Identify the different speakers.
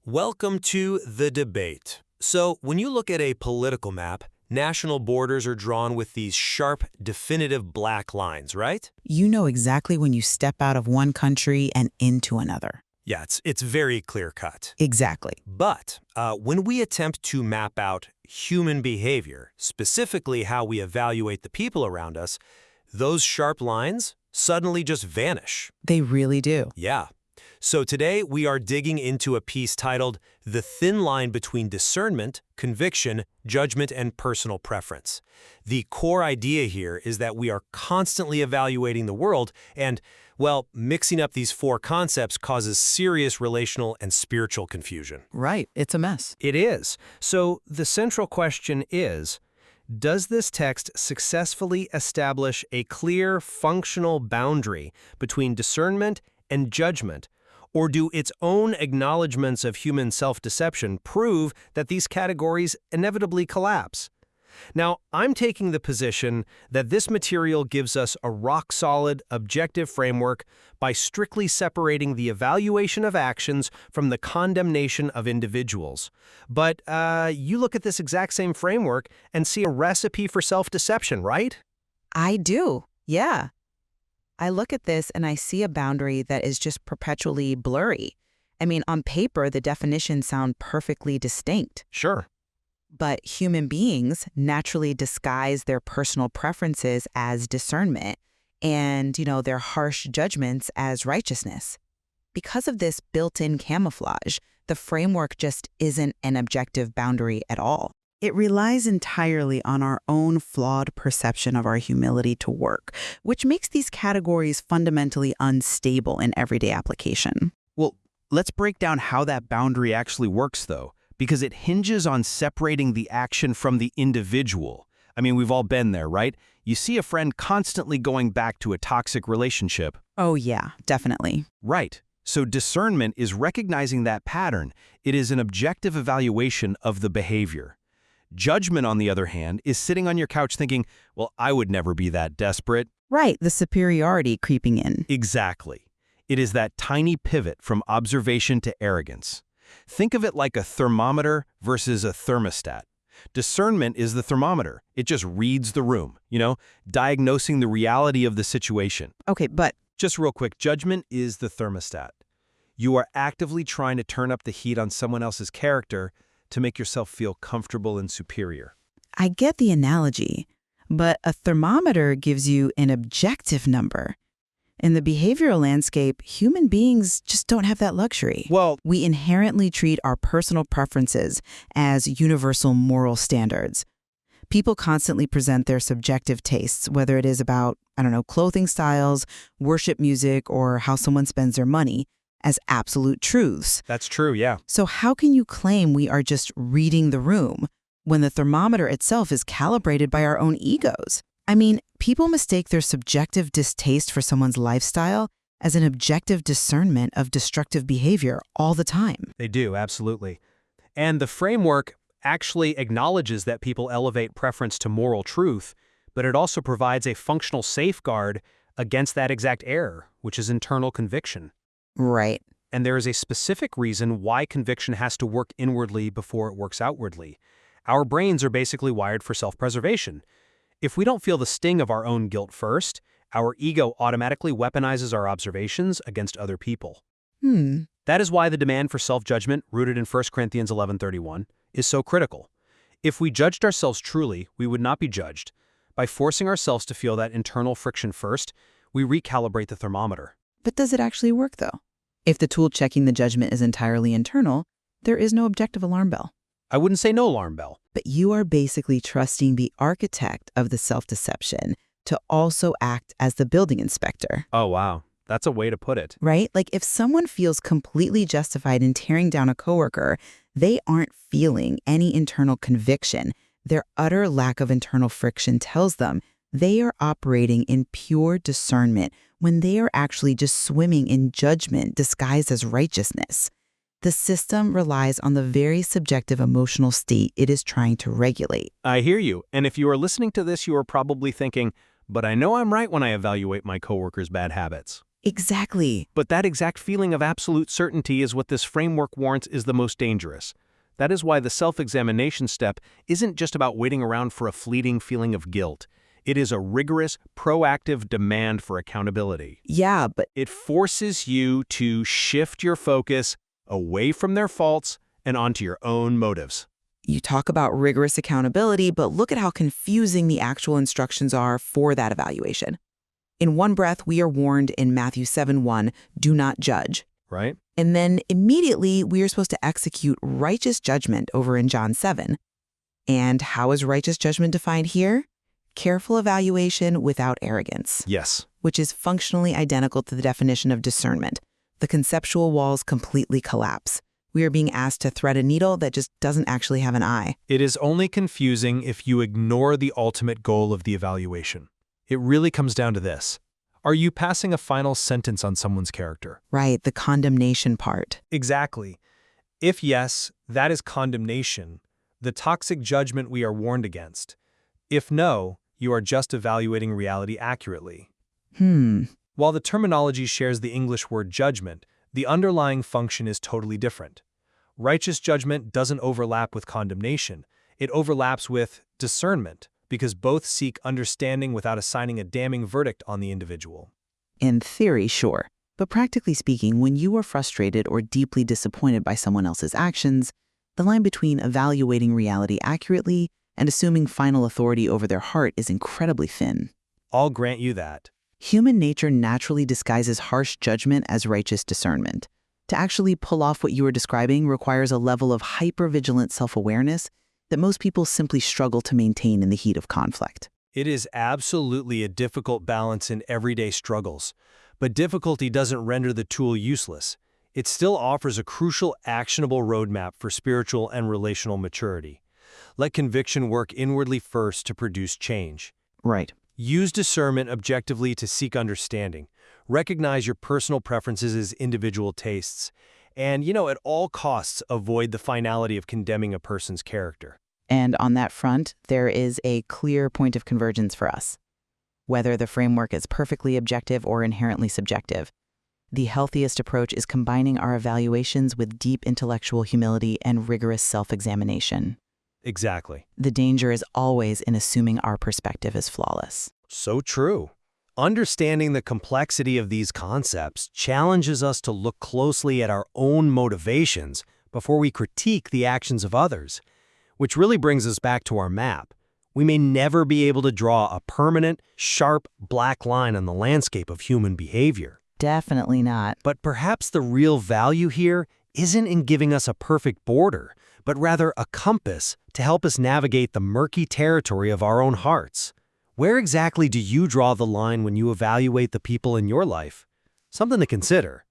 Speaker 1: Welcome to The Debate. So, when you look at a political map, national borders are drawn with these sharp, definitive black lines, right?
Speaker 2: You know exactly when you step out of one country and into another.
Speaker 1: Yeah, it's very clear-cut.
Speaker 2: Exactly.
Speaker 1: But when we attempt to map out human behavior, specifically how we evaluate the people around us, those sharp lines suddenly just vanish.
Speaker 2: They really do.
Speaker 1: Yeah. So today we are digging into a piece titled The Thin Line Between Discernment, Conviction, Judgment, and Personal Preference. The core idea here is that we are constantly evaluating the world and, well, mixing up these four concepts causes serious relational and spiritual confusion.
Speaker 2: Right. It's a mess.
Speaker 1: It is. So the central question is, does this text successfully establish a clear, functional boundary between discernment and judgment? Or do its own acknowledgments of human self-deception prove that these categories inevitably collapse? Now, I'm taking the position that this material gives us a rock-solid, objective framework by strictly separating the evaluation of actions from the condemnation of individuals. But you look at this exact same framework and see a recipe for self-deception, right?
Speaker 2: I do. Yeah. I look at this and I see a boundary that is just perpetually blurry. I mean, on paper, the definitions sound perfectly distinct.
Speaker 1: Sure.
Speaker 2: But human beings naturally disguise their personal preferences as discernment and, their harsh judgments as righteousness. Because of this built-in camouflage, the framework just isn't an objective boundary at all. It relies entirely on our own flawed perception of our humility to work, which makes these categories fundamentally unstable in everyday application.
Speaker 3: Well, let's break down how that boundary actually works, though, because it hinges on separating the action from the individual. I mean, we've all been there, right? You see a friend constantly going back to a toxic relationship.
Speaker 2: Oh, yeah, definitely.
Speaker 3: Right. So discernment is recognizing that pattern. It is an objective evaluation of the behavior. Judgment, on the other hand, is sitting on your couch thinking, well, I would never be that desperate.
Speaker 2: Right, the superiority creeping in.
Speaker 3: Exactly. It is that tiny pivot from observation to arrogance. Think of it like a thermometer versus a thermostat. Discernment is the thermometer. It just reads the room, diagnosing the reality of the situation.
Speaker 2: Okay, but
Speaker 3: just real quick, judgment is the thermostat. You are actively trying to turn up the heat on someone else's character to make yourself feel comfortable and superior.
Speaker 2: I get the analogy, but a thermometer gives you an objective number. In the behavioral landscape, human beings just don't have that luxury.
Speaker 3: Well,
Speaker 2: we inherently treat our personal preferences as universal moral standards. People constantly present their subjective tastes, whether it is about, clothing styles, worship music, or how someone spends their money, as absolute truths.
Speaker 3: That's true, yeah.
Speaker 2: So how can you claim we are just reading the room when the thermometer itself is calibrated by our own egos? I mean, people mistake their subjective distaste for someone's lifestyle as an objective discernment of destructive behavior all the time.
Speaker 1: They do, absolutely. And the framework actually acknowledges that people elevate preference to moral truth, but it also provides a functional safeguard against that exact error, which is internal conviction.
Speaker 2: Right.
Speaker 1: And there is a specific reason why conviction has to work inwardly before it works outwardly. Our brains are basically wired for self-preservation. If we don't feel the sting of our own guilt first, our ego automatically weaponizes our observations against other people. That is why the demand for self-judgment, rooted in 1 Corinthians 11:31, is so critical. If we judged ourselves truly, we would not be judged. By forcing ourselves to feel that internal friction first, we recalibrate the thermometer.
Speaker 2: But does it actually work, though? If the tool checking the judgment is entirely internal, there is no objective alarm bell.
Speaker 1: I wouldn't say no alarm bell.
Speaker 2: But you are basically trusting the architect of the self-deception to also act as the building inspector.
Speaker 1: Oh, wow. That's a way to put it.
Speaker 2: Right? Like if someone feels completely justified in tearing down a coworker, they aren't feeling any internal conviction. Their utter lack of internal friction tells them they are operating in pure discernment when they are actually just swimming in judgment disguised as righteousness. The system relies on the very subjective emotional state it is trying to regulate.
Speaker 1: I hear you. And if you are listening to this, you are probably thinking, but I know I'm right when I evaluate my coworkers' bad habits.
Speaker 2: Exactly.
Speaker 3: But that exact feeling of absolute certainty is what this framework warrants is the most dangerous. That is why the self-examination step isn't just about waiting around for a fleeting feeling of guilt. It is a rigorous, proactive demand for accountability.
Speaker 2: Yeah, but
Speaker 3: It forces you to shift your focus away from their faults and onto your own motives.
Speaker 2: you talk about rigorous accountability, but look at how confusing the actual instructions are for that evaluation. In one breath, we are warned in Matthew 7:1, do not judge.
Speaker 3: Right?
Speaker 2: And then immediately, we are supposed to execute righteous judgment over in John 7. And how is righteous judgment defined here? Careful evaluation without arrogance,
Speaker 3: Yes.
Speaker 2: which is functionally identical to the definition of discernment. The conceptual walls completely collapse. We are being asked to thread a needle that just doesn't actually have an eye.
Speaker 3: It is only confusing if you ignore the ultimate goal of the evaluation. It really comes down to this. Are you passing a final sentence on someone's character?
Speaker 2: Right, the condemnation part.
Speaker 3: Exactly. If yes, that is condemnation, the toxic judgment we are warned against. If no, you are just evaluating reality accurately. While the terminology shares the English word judgment, the underlying function is totally different. Righteous judgment doesn't overlap with condemnation. It overlaps with discernment, because both seek understanding without assigning a damning verdict on the individual.
Speaker 2: In theory, sure. But practically speaking, when you are frustrated or deeply disappointed by someone else's actions, the line between evaluating reality accurately and assuming final authority over their heart is incredibly thin.
Speaker 3: I'll grant you that.
Speaker 2: Human nature naturally disguises harsh judgment as righteous discernment. To actually pull off what you are describing requires a level of hypervigilant self-awareness that most people simply struggle to maintain in the heat of conflict.
Speaker 3: It is absolutely a difficult balance in everyday struggles, but difficulty doesn't render the tool useless. It still offers a crucial, actionable roadmap for spiritual and relational maturity. Let conviction work inwardly first to produce change.
Speaker 2: Right.
Speaker 3: Use discernment objectively to seek understanding. Recognize your personal preferences as individual tastes. And, at all costs, avoid the finality of condemning a person's character.
Speaker 2: And on that front, there is a clear point of convergence for us. Whether the framework is perfectly objective or inherently subjective, the healthiest approach is combining our evaluations with deep intellectual humility and rigorous self-examination.
Speaker 3: Exactly.
Speaker 2: The danger is always in assuming our perspective is flawless.
Speaker 3: So true. Understanding the complexity of these concepts challenges us to look closely at our own motivations before we critique the actions of others, which really brings us back to our map. We may never be able to draw a permanent, sharp, black line on the landscape of human behavior.
Speaker 2: Definitely not.
Speaker 3: But perhaps the real value here isn't in giving us a perfect border, but rather a compass to help us navigate the murky territory of our own hearts. Where exactly do you draw the line when you evaluate the people in your life? Something to consider.